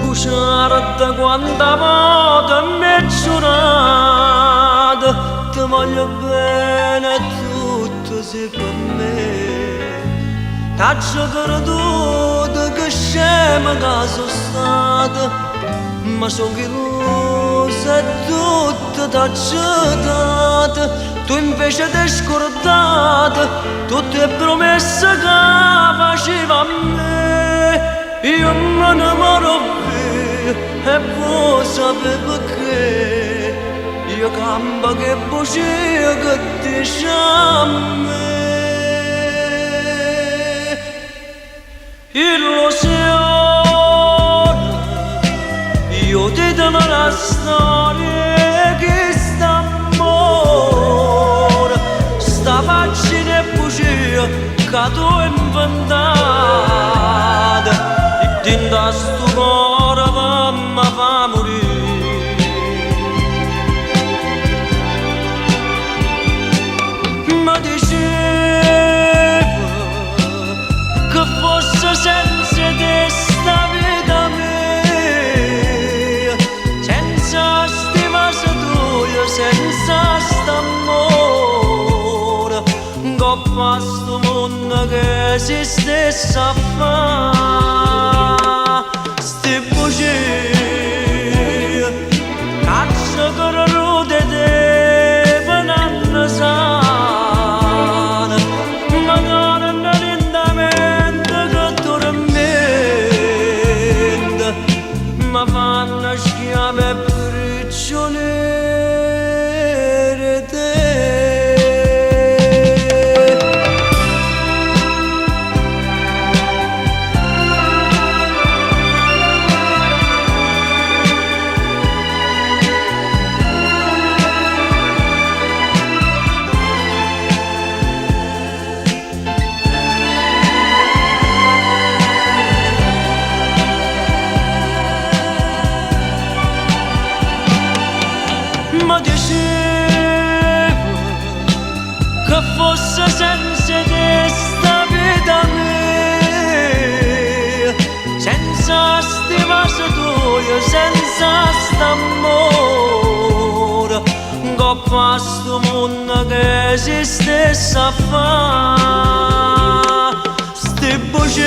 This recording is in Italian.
Uscirte quanta volta mi è giurato, ti voglio bene tutto sei per me. T'ho creduto che scema che sono stata, ma so che se tutto t'ho dato, tu invece t'hai scordato tutte le promesse che facevi a me. Io me ne moro e voi sapete perché. Io campo che bugia che dice a me. Illusione, io ti do la storia che sta amore, sta pagina e bugia che tu hai inventato, e dentro sto cuore mi fa morire. Ma dicevo che fosse senza te sta vita mia, senza sti vasi tuoi, senza st'amore, coppa sto mondo che esistesse a fa' sti bugie, cazzo che rude te penanno sana, magari non lentamente che tormenta, ma fanno schiave prigioniere te. Ma dicevo che fosse senza te sta vita mia, senza sti vasi tuoi, senza st'amore, coppa sto mondo che esistesse a fa' sti bugie.